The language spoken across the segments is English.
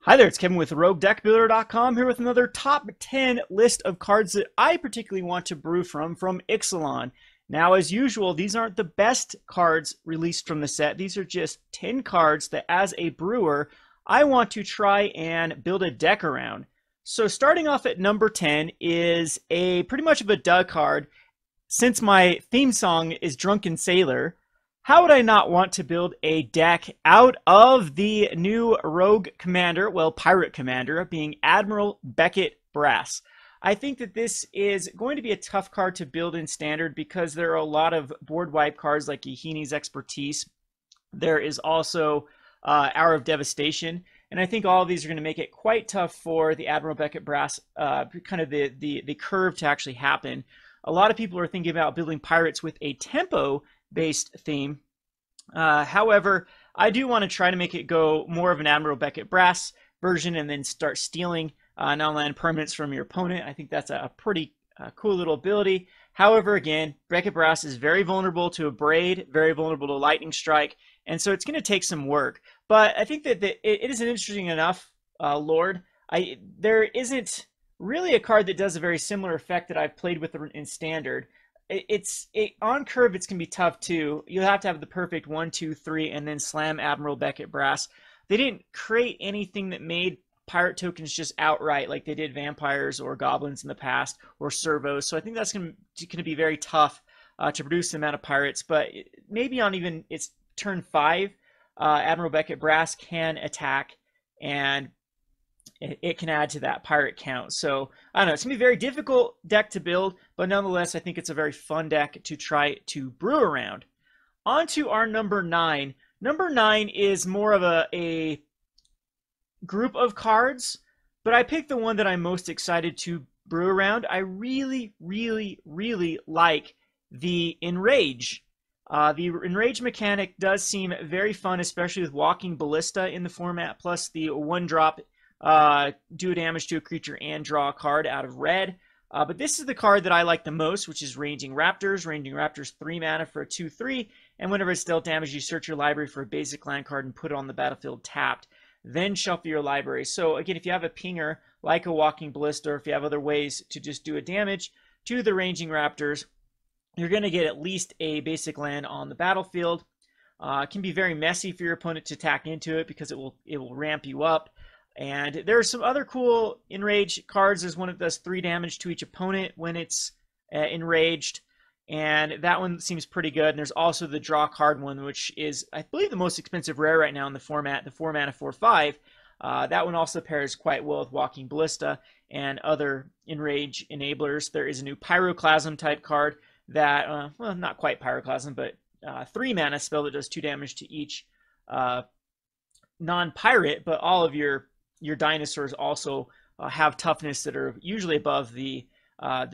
Hi there, it's Kevin with RogueDeckBuilder.com here with another top 10 list of cards that I particularly want to brew from Ixalan. Now, as usual, these aren't the best cards released from the set. These are just 10 cards that, as a brewer, I want to try and build a deck around. So starting off at number 10 is a pretty much of a duh card. Since my theme song is Drunken Sailor, how would I not want to build a deck out of the new rogue commander, well, pirate commander, being Admiral Beckett Brass? I think that this is going to be a tough card to build in standard because there are a lot of board wipe cards like Yahini's Expertise. There is also Hour of Devastation, and I think all of these are going to make it quite tough for the Admiral Beckett Brass, kind of the curve to actually happen. A lot of people are thinking about building pirates with a tempo-based theme. However, I do want to try to make it go more of an Admiral Beckett Brass version and then start stealing non-land permanents from your opponent. I think that's a pretty cool little ability. However, again, Beckett Brass is very vulnerable to a Braid, very vulnerable to Lightning Strike, and so it's going to take some work. But I think that it is an interesting enough Lord. There isn't really a card that does a very similar effect that I've played with in standard. On curve, it's going to be tough too. You'll have to have the perfect 1, 2, 3, and then slam Admiral Beckett Brass. They didn't create anything that made pirate tokens just outright, like they did vampires or goblins in the past, or servos. So I think that's going to be very tough to produce the amount of pirates. But maybe on even its turn 5, Admiral Beckett Brass can attack, and it can add to that pirate count. So I don't know, it's gonna be a very difficult deck to build, but nonetheless I think it's a very fun deck to try to brew around. On to our number 9. Number 9 is more of a group of cards, but I picked the one that I'm most excited to brew around. I really like the Enrage. The Enrage mechanic does seem very fun, especially with Walking Ballista in the format, plus the 1-drop do damage to a creature and draw a card out of red. But this is the card that I like the most, which is Ranging Raptors. Ranging Raptors, 3 mana for a 2/3, and whenever it's dealt damage, you search your library for a basic land card and put it on the battlefield tapped. Then shuffle your library. So again, if you have a pinger like a Walking Ballista, or if you have other ways to just do a damage to the Ranging Raptors, you're going to get at least a basic land on the battlefield. It can be very messy for your opponent to attack into it because it will ramp you up. And there are some other cool Enrage cards. There's one that does 3 damage to each opponent when it's enraged, and that one seems pretty good. And there's also the draw card one, which is, I believe, the most expensive rare right now in the format, the 4 mana 4/5. That one also pairs quite well with Walking Ballista and other Enrage enablers. There is a new Pyroclasm type card that, well, not quite Pyroclasm, but 3 mana spell that does 2 damage to each non-pirate, but all of your dinosaurs also have toughness that are usually above the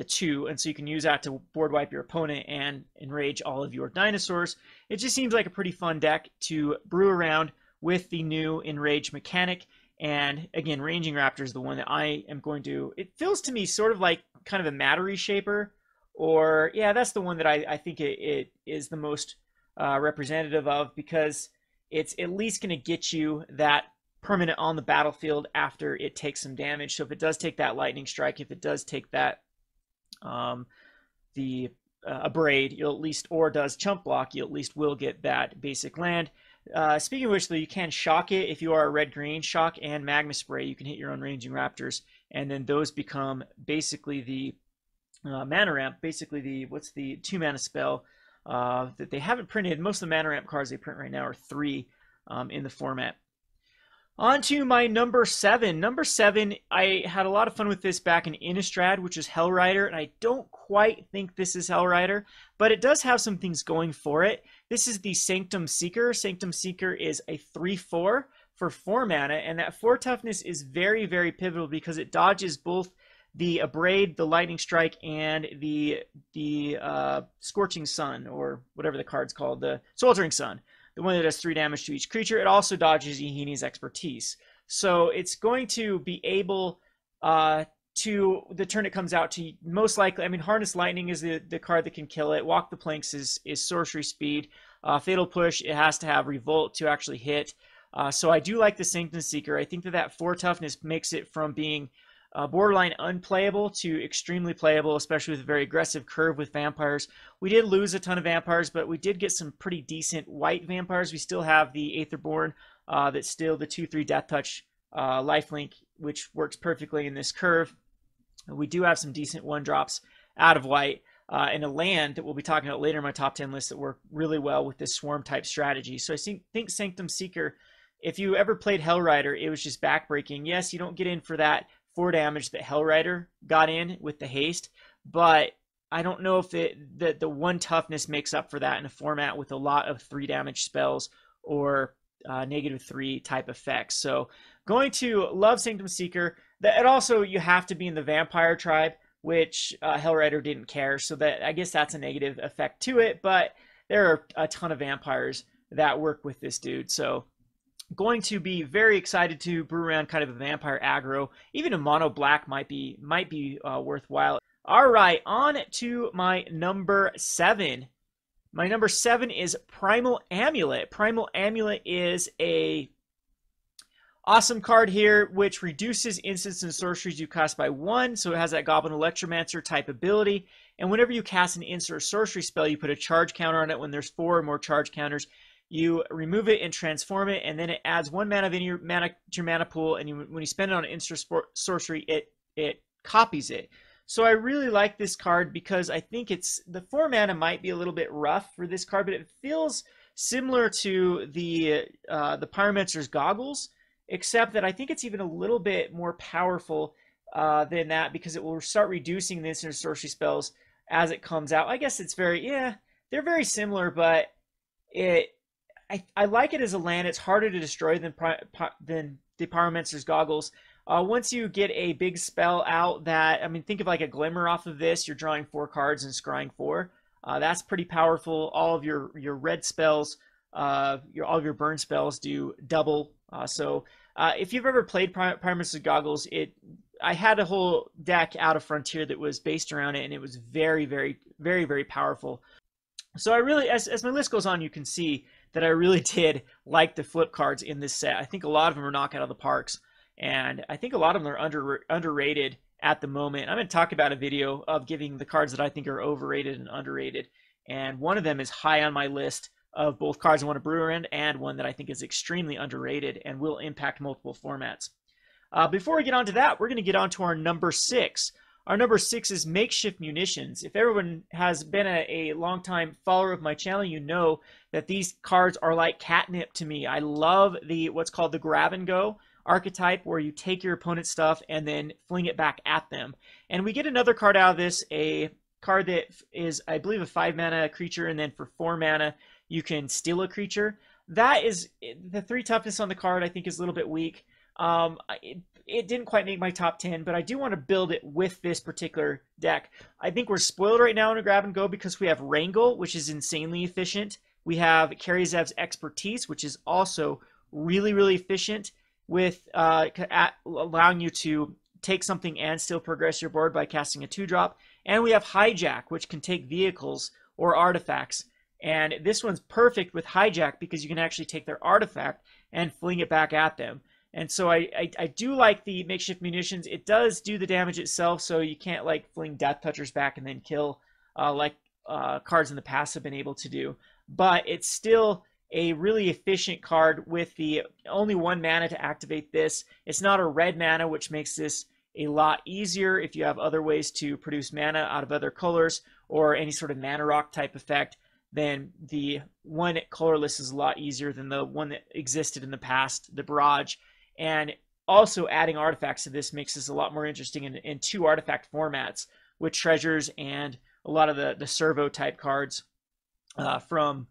2, and so you can use that to board wipe your opponent and enrage all of your dinosaurs. It just seems like a pretty fun deck to brew around with the new Enrage mechanic. And again, Ranging Raptor is the one that I am going to, it feels to me sort of like kind of a Mattery Shaper, or yeah, that's the one that I think it is the most representative of, because it's at least going to get you that permanent on the battlefield after it takes some damage. So if it does take that Lightning Strike, if it does take that a Braid, you'll at least, or does Chump Block, you at least will get that basic land. Speaking of which, though, you can shock it if you are a red-green. Shock and Magma Spray, you can hit your own Ranging Raptors, and then those become basically the mana ramp, basically what's the 2 mana spell that they haven't printed. Most of the mana ramp cards they print right now are 3 in the format. On to my number 7. Number 7, I had a lot of fun with this back in Innistrad, which is Hellrider, and I don't quite think this is Hellrider, but it does have some things going for it. This is the Sanctumseeker. Sanctumseeker is a 3/4 for 4 mana, and that 4 toughness is very pivotal because it dodges both the Abrade, the Lightning Strike, and the Scorching Sun, or whatever the card's called, the Sweltering Sun. The one that does 3 damage to each creature. It also dodges Yahini's Expertise. So it's going to be able to, the turn it comes out to, most likely, I mean, Harness Lightning is the card that can kill it. Walk the Planks is Sorcery Speed. Fatal Push, it has to have Revolt to actually hit. So I do like the Sanctumseeker. I think that 4 toughness makes it from being borderline unplayable to extremely playable, especially with a very aggressive curve with vampires. We did lose a ton of vampires, but we did get some pretty decent white vampires. We still have the Aetherborn that's still the 2/3 Death Touch lifelink, which works perfectly in this curve. We do have some decent 1-drops out of white. And a land that we'll be talking about later in my top 10 list that work really well with this swarm type strategy. So I think Sanctumseeker, if you ever played Hellrider, it was just backbreaking. Yes, you don't get in for that 4 damage that Hellrider got in with the haste, but I don't know if the 1 toughness makes up for that in a format with a lot of 3 damage spells or -3 type effects. So going to love Sanctumseeker. And also you have to be in the vampire tribe, which Hellrider didn't care. So that, I guess that's a negative effect to it, but there are a ton of vampires that work with this dude. So going to be very excited to brew around kind of a vampire aggro. Even a mono black might be worthwhile. All right, on to my number 7. My number 7 is Primal Amulet. Primal Amulet is a awesome card here, which reduces instants and sorceries you cast by 1. So it has that Goblin Electromancer type ability. And whenever you cast an instant or sorcery spell, you put a charge counter on it. When there's 4 or more charge counters, you remove it and transform it, and then it adds 1 mana of to your mana pool, and when you spend it on an instant sorcery, it copies it. So I really like this card because I think the 4 mana might be a little bit rough for this card, but it feels similar to the Pyromancer's Goggles, except that I think it's even a little bit more powerful than that, because it will start reducing the instant sorcery spells as it comes out. I guess it's they're very similar, but I like it as a land. It's harder to destroy than the Pyromancer's Goggles. Once you get a big spell out think of like a Glimmer off of this, you're drawing 4 cards and scrying 4. That's pretty powerful. All of your red spells, all of your burn spells do double. So if you've ever played Pyromancer's Goggles, I had a whole deck out of Frontier that was based around it, and it was very, very, very, very powerful. So I really, as my list goes on, you can see that I really did like the flip cards in this set. I think a lot of them are knocked out of the parks, and I think a lot of them are underrated at the moment. I'm going to talk about a video of giving the cards that I think are overrated and underrated, and one of them is high on my list of both cards I want to brew around, and one that I think is extremely underrated and will impact multiple formats. Before we get on to that, we're going to get on to our number 6. Our number 6 is Makeshift Munitions. If everyone has been a long-time follower of my channel, you know that these cards are like catnip to me. I love what's called the grab and go archetype, where you take your opponent's stuff and then fling it back at them. And we get another card out of this, a card that is, I believe, a 5 mana creature, and then for 4 mana, you can steal a creature. That is, the 3 toughness on the card I think is a little bit weak. It didn't quite make my top 10, but I do want to build it with this particular deck. I think we're spoiled right now in a grab and go because we have Wrangle, which is insanely efficient. We have Karizev's Expertise, which is also really, really efficient with allowing you to take something and still progress your board by casting a 2-drop. And we have Hijack, which can take vehicles or artifacts. And this one's perfect with Hijack because you can actually take their artifact and fling it back at them. And so I do like the Makeshift Munitions. It does do the damage itself, so you can't like fling Death Touchers back and then kill like cards in the past have been able to do. But it's still a really efficient card with the only 1 mana to activate this. It's not a red mana, which makes this a lot easier if you have other ways to produce mana out of other colors or any sort of mana rock type effect. Then the one colorless is a lot easier than the one that existed in the past, the Barrage. And also adding artifacts to this makes this a lot more interesting in 2 artifact formats with treasures and a lot of the servo type cards from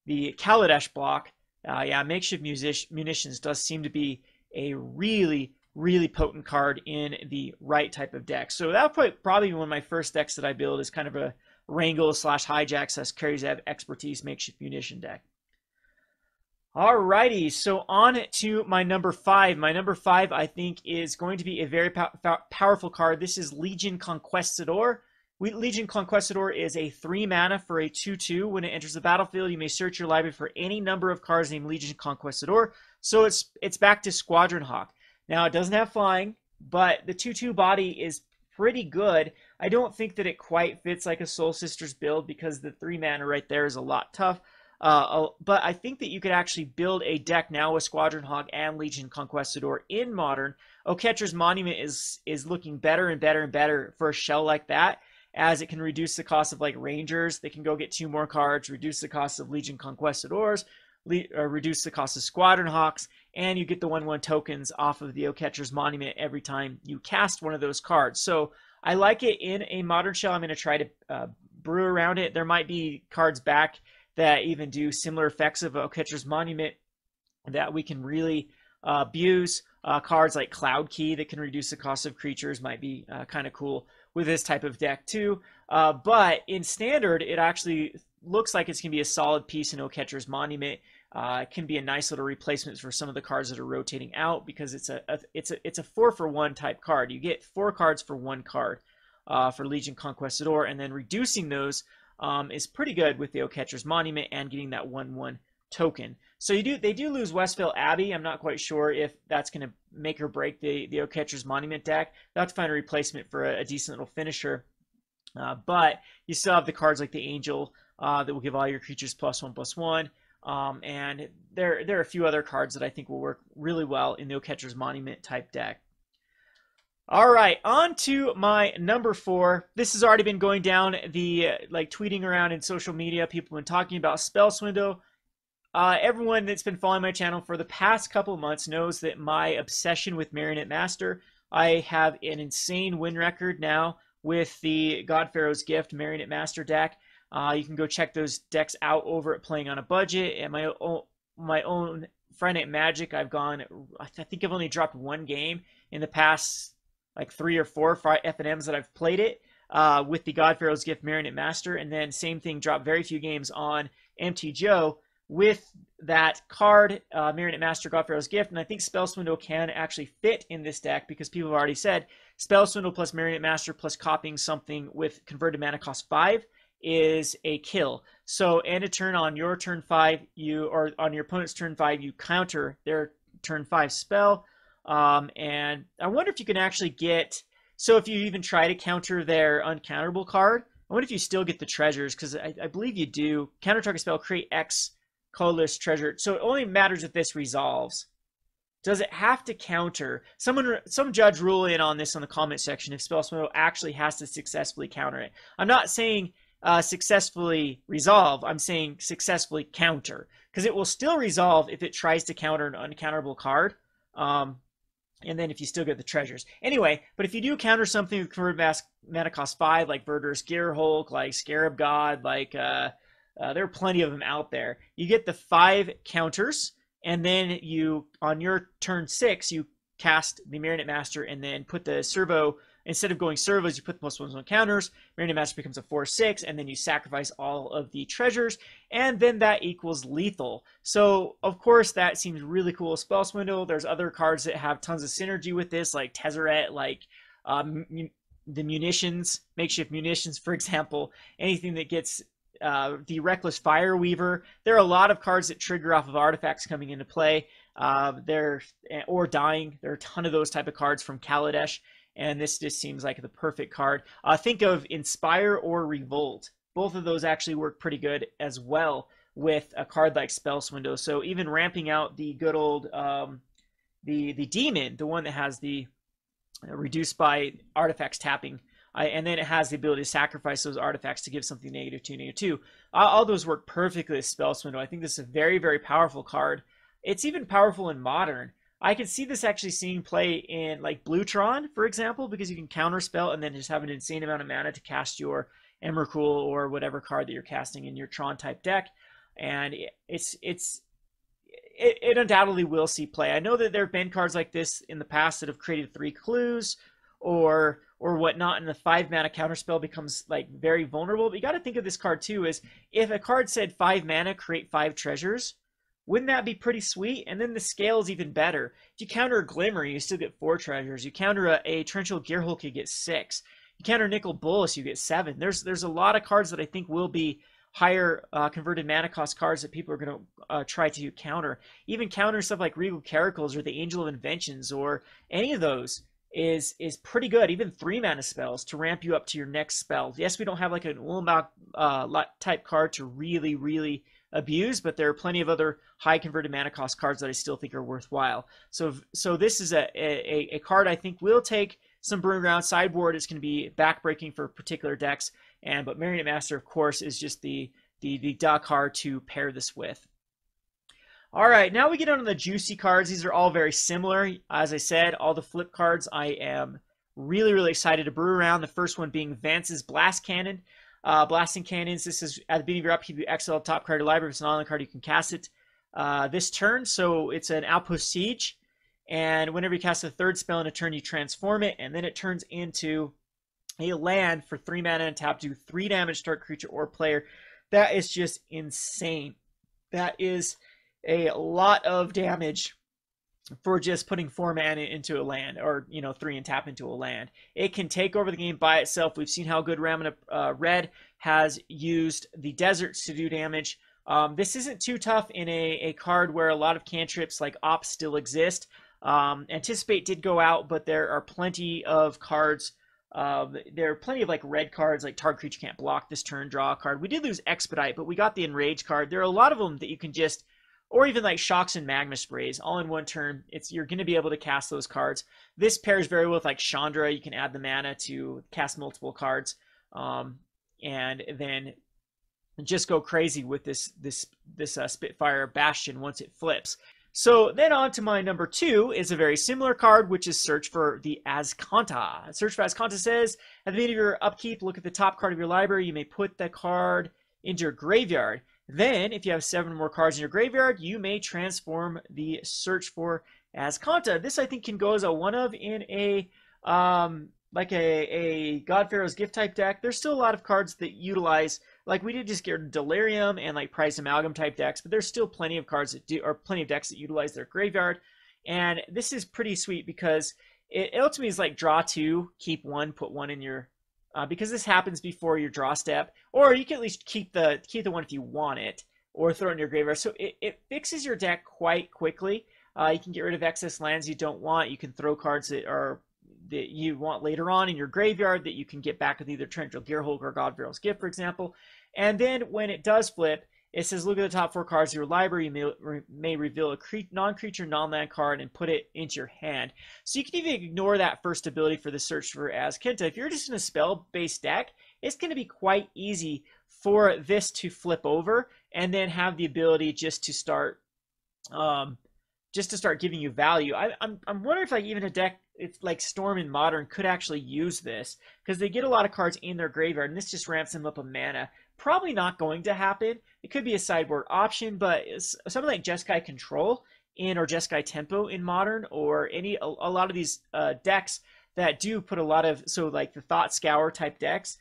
the Kaladesh block. Makeshift Munitions does seem to be a really, really potent card in the right type of deck. So that'll probably be one of my first decks that I build, is kind of a Wrangle / Hijack / Karizhev Expertise Makeshift Munition deck. Alrighty, so on to my number 5. My number 5, I think, is going to be a very powerful card. This is Legion Conquestador. Legion Conquistador is a 3 mana for a 2/2. When it enters the battlefield, you may search your library for any number of cards named Legion Conquistador. So it's back to Squadron Hawk. Now, it doesn't have flying, but the 2/2 body is pretty good. I don't think that it quite fits like a Soul Sisters build because the 3 mana right there is a lot tough. But I think that you could actually build a deck now with Squadron Hawk and Legion Conquistador in Modern. Oketra's Monument is looking better and better and better for a shell like that, as it can reduce the cost of like Rangers. They can go get 2 more cards, reduce the cost of Legion Conquistadors, reduce the cost of Squadron Hawks, and you get the 1/1 tokens off of the Oketra's Monument every time you cast one of those cards. So I like it in a Modern shell. I'm going to try to brew around it. There might be cards back that even do similar effects of Oketra's Monument that we can really abuse. Cards like Cloud Key that can reduce the cost of creatures might be kind of cool with this type of deck too. But in Standard, it actually looks like it's going to be a solid piece in Oketra's Monument. It can be a nice little replacement for some of the cards that are rotating out, because it's a 4-for-1 type card. You get 4 cards for 1 card for Legion Conquistador, and then reducing those is pretty good with the Oketra's Monument and getting that 1/1 token. So they do lose Westvale Abbey. I'm not quite sure if that's going to make or break the Oketra's Monument deck. They'll have to find a replacement for a decent little finisher. But you still have the cards like the Angel that will give all your creatures +1/+1. And there are a few other cards that I think will work really well in the Oketra's Monument type deck. All right, on to my number 4. This has already been going down the tweeting around in social media. People have been talking about Spell Swindle. Everyone that's been following my channel for the past couple months knows that my obsession with Marionette Master. I have an insane win record now with the God Pharaoh's Gift Marionette Master deck. You can go check those decks out over at Playing on a Budget. And my own Friday Night Magic, I think I've only dropped 1 game in the past 3 or 4 FNMs that I've played it with the God Pharaoh's Gift Marionette Master. And then same thing, dropped very few games on MTGO with that card, Marionette Master, God Pharaoh's Gift. And I think Spell Swindle can actually fit in this deck, because people have already said Spell Swindle plus Marionette Master plus copying something with converted mana cost 5 is a kill. So end a turn on your turn 5, or on your opponent's turn 5, you counter their turn 5 spell. And I wonder if you can actually get, so if you even try to counter their uncounterable card, I wonder if you still get the treasures, because I believe you do. Counter target spell, create X colorless treasure. So it only matters if this resolves. Does it have to counter? Some judge rule in on this on the comment section if Spell Swindle actually has to successfully counter it. I'm not saying successfully resolve. I'm saying successfully counter, because it will still resolve if it tries to counter an uncounterable card. And then if you still get the treasures. Anyway, but if you do counter something with converted mana cost 5, like Verdur's Gearhulk, like Scarab God, there are plenty of them out there. You get the 5 counters, and then you, on your turn 6, you cast the Marionette Master, and then put the servo, instead of going servos, you put the +1/+1 counters. Marionette Master becomes a 4/6, and then you sacrifice all of the treasures, and then that equals lethal. So, of course, that seems really cool with Spell Swindle. There's other cards that have tons of synergy with this, like Tezzeret, the Munitions, Makeshift Munitions, for example. Anything that gets the Reckless Fireweaver. There are a lot of cards that trigger off of artifacts coming into play, or dying. There are a ton of those type of cards from Kaladesh, and this just seems like the perfect card. Think of Inspire or Revolt. Both of those actually work pretty good as well with a card like Spell Swindle. So even ramping out the good old the Demon, the one that has the reduced by artifacts tapping, and then it has the ability to sacrifice those artifacts to give something -2, -2. All those work perfectly with Spell Swindle. I think this is a very, very powerful card. It's even powerful in Modern. I can see this actually seeing play in Bluetron, for example, because you can counter spell and then just have an insane amount of mana to cast your Emrakul or whatever card that you're casting in your Tron type deck. And it undoubtedly will see play. I know that there have been cards like this in the past that have created 3 clues or whatnot, and the 5 mana counterspell becomes very vulnerable. But you got to think of this card too as, if a card said 5 mana, create 5 treasures, wouldn't that be pretty sweet? And then the scale is even better. If you counter a Glimmer, you still get 4 treasures. You counter a Torrential Gearhulk, you get 6. You counter Nickel Bolas, you get 7. There's a lot of cards that I think will be higher converted mana cost cards that people are going to try to counter. Even counter stuff like Regal Caracals or the Angel of Inventions or any of those is pretty good. Even 3 mana spells to ramp you up to your next spell. Yes, we don't have like an Ulamog type card to really abuse, but there are plenty of other high converted mana cost cards that I still think are worthwhile. So this is a card I think will take some brewing ground. Sideboard is going to be backbreaking for particular decks, but Marionette Master, of course, is just the duh card to pair this with. All right, now we get on to the juicy cards. These are all very similar. As I said, all the flip cards I am really excited to brew around. The first one being Vance's Blast Cannon. Blasting Cannons, this is at the beginning of your upkeep, you exile the top card of your library. If it's an online card, you can cast it this turn. So it's an Outpost Siege. And whenever you cast a third spell in a turn, you transform it. And then it turns into a land for 3 mana and tap, do 3 damage to target creature or player. That is just insane. That is a lot of damage for just putting 4 mana into a land, or 3 and tap into a land. It can take over the game by itself. We've seen how good Ramana Red has used the deserts to do damage. This isn't too tough in a card where a lot of cantrips like Ops still exist. Anticipate did go out, but there are plenty of cards. There are plenty of like red cards, like target creature can't block this turn, draw a card. We did lose Expedite, but we got the Enrage card. There are a lot of them that you can just, or even like Shocks and Magma Sprays, all in one turn. You're going to be able to cast those cards. This pairs very well with like Chandra. You can add the mana to cast multiple cards, and then just go crazy with this Spitfire Bastion once it flips. So then on to my number 2 is a very similar card, which is Search for the Ascanta. Search for Ascanta says, at the beginning of your upkeep, look at the top card of your library. You may put the card into your graveyard. Then, if you have 7 or more cards in your graveyard, you may transform the Search for Ascanta. This, I think, can go as a one-of in a like a God Pharaoh's Gift type deck. There's still a lot of cards that utilize, like we did just get Delirium and like Price Amalgam type decks, but there's still plenty of cards that do, or plenty of decks that utilize their graveyard. And this is pretty sweet because it ultimately is like draw 2, keep 1, put 1 in your because this happens before your draw step, or you can at least keep the one if you want it, or throw it in your graveyard. So it fixes your deck quite quickly. You can get rid of excess lands you don't want. You can throw cards that you want later on in your graveyard that you can get back with either Torrential Gearhulk or God Pharaoh's Gift, for example. And then when it does flip, it says, look at the top 4 cards of your library. You may reveal a non-creature, non-land card and put it into your hand. So you can even ignore that first ability for the Search for Ascanta. If you're just in a spell-based deck, it's going to be quite easy for this to flip over and then have the ability just to start giving you value. I'm wondering if like even a deck it's like Storm in Modern could actually use this, because they get a lot of cards in their graveyard, and this just ramps them up a mana. Probably not going to happen. It could be a sideboard option, but something like Jeskai Control or Jeskai Tempo in Modern, or a lot of these decks that do put a lot of, so like the Thought Scour type decks,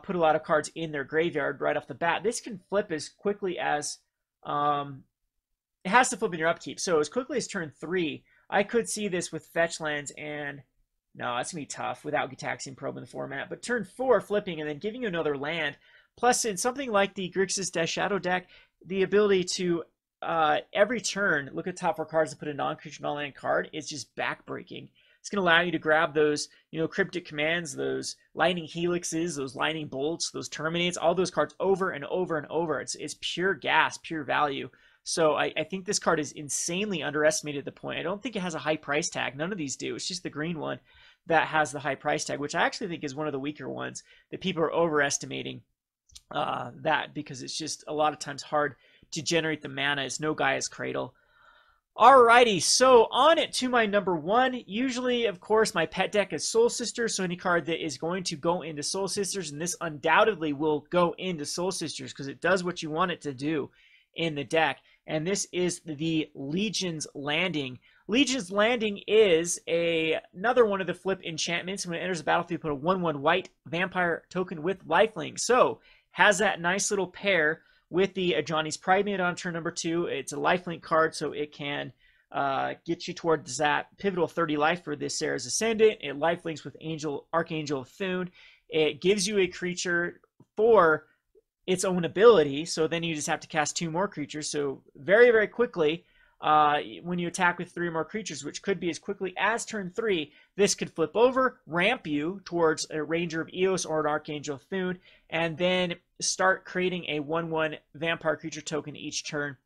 put a lot of cards in their graveyard right off the bat. This can flip as quickly as, it has to flip in your upkeep. So as quickly as turn 3, I could see this with fetch lands, and no, that's going to be tough without Gitaxian Probe in the format. But turn 4 flipping and then giving you another land. Plus, in something like the Grixis Death Shadow deck, the ability to, every turn, look at top 4 cards and put a non-creature, non-land card is just backbreaking. It's going to allow you to grab those, Cryptic Commands, those Lightning Helixes, those Lightning Bolts, those Terminates, all those cards over and over and over. It's pure gas, pure value. So I think this card is insanely underestimated at the point. I don't think it has a high price tag. None of these do. It's just the green one that has the high price tag, which I actually think is one of the weaker ones that people are overestimating that, because it's just a lot of times hard to generate the mana. It's no Gaia's Cradle. Alrighty, so on it to my number 1. Usually, of course, my pet deck is Soul Sisters, so any card that is going to go into Soul Sisters, and this undoubtedly will go into Soul Sisters because it does what you want it to do in the deck. And this is the Legion's Landing. Legion's Landing is another one of the flip enchantments. When it enters the battlefield, put a 1/1 white vampire token with lifelink. So has that nice little pair with the Ajani's Pride Mate on turn number 2. It's a lifelink card, so it can get you towards that pivotal 30 life for this Sarah's Ascendant. It lifelinks with Archangel of Thune. It gives you a creature for its own ability, so then you just have to cast 2 more creatures. So very, very quickly, when you attack with 3 more creatures, which could be as quickly as turn 3, this could flip over, ramp you towards a Ranger of Eos or an Archangel of Thune, and then start creating a 1/1 vampire creature token each turn.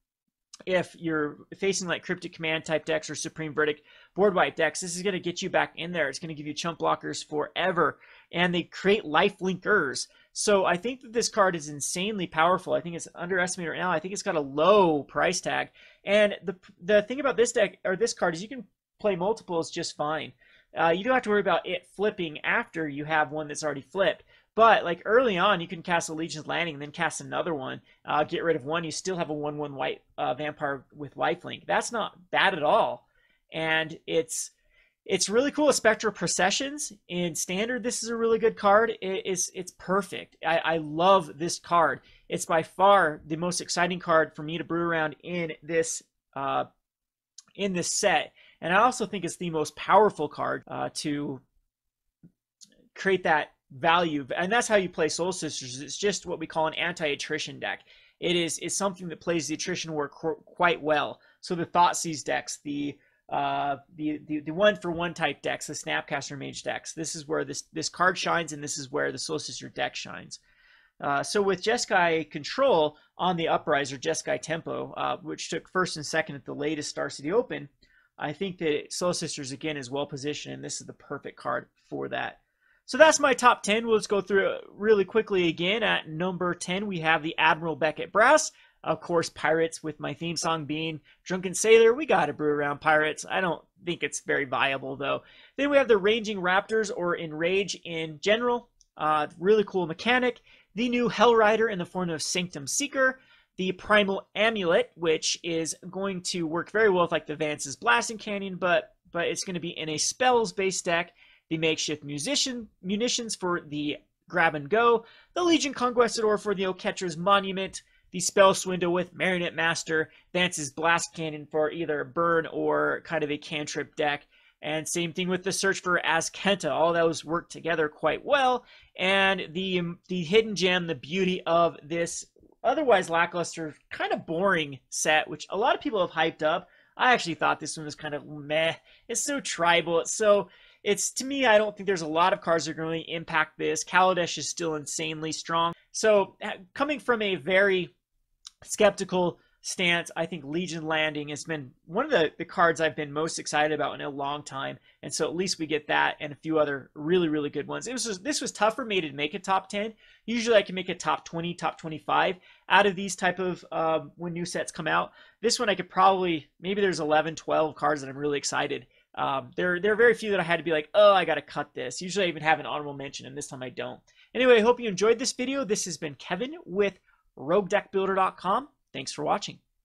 If you're facing like Cryptic Command type decks or Supreme Verdict board wipe decks, this is going to get you back in there. It's going to give you chump blockers forever, and they create life linkers. So I think that this card is insanely powerful. I think it's underestimated right now. I think it's got a low price tag, and the thing about this deck or this card is you can play multiples just fine. You don't have to worry about it flipping after you have one that's already flipped. But like early on, you can cast a Legion's Landing and then cast another one. Get rid of one, you still have a 1/1 white vampire with lifelink. That's not bad at all, and it's really cool. Spectral Processions in Standard, this is a really good card. It's perfect. I love this card. It's by far the most exciting card for me to brew around in this set, and I also think it's the most powerful card to create that value, and that's how you play Soul Sisters. It's just what we call an anti-attrition deck. It's something that plays the attrition war quite well. So the Thoughtseize decks, the 1-for-1 type decks, the Snapcaster Mage decks, this is where this card shines, and this is where the Soul Sister deck shines. So with Jeskai Control on the Uprise, or Jeskai Tempo, which took first and second at the latest Star City Open, I think that Soul Sisters again is well positioned, and this is the perfect card for that. So that's my top 10. We'll just go through it really quickly again. At number 10, we have the Admiral Beckett Brass. Of course, Pirates, with my theme song being Drunken Sailor. We got to brew around Pirates. I don't think it's very viable, though. Then we have the Ranging Raptors, or Enrage in general. Really cool mechanic. The new Hell Rider in the form of Sanctumseeker. The Primal Amulet, which is going to work very well with like the Vance's Blasting Canyon, but it's going to be in a spells-based deck. The Makeshift Munitions for the Grab and Go, the Legion Conquestador for the Oketra's Monument, the Spell Swindle with Marionette Master, Vance's Blast Cannon for either burn or kind of a cantrip deck, and same thing with the Search for Ascanta. All those work together quite well, and the hidden gem, the beauty of this otherwise lackluster, kind of boring set, which a lot of people have hyped up. I actually thought this one was kind of meh. It's so tribal. To me, I don't think there's a lot of cards that are going to impact this. Kaladesh is still insanely strong. So coming from a very skeptical stance, I think Legion Landing has been one of the cards I've been most excited about in a long time. And so at least we get that and a few other really, really good ones. This was tough for me to make a top 10. Usually I can make a top 20, top 25 out of these type of when new sets come out. This one I could probably, maybe there's 11, 12 cards that I'm really excited. There are very few that I had to be like, oh, I got to cut this. Usually I even have an honorable mention, and this time I don't. Anyway, I hope you enjoyed this video. This has been Kevin with RogueDeckBuilder.com. Thanks for watching.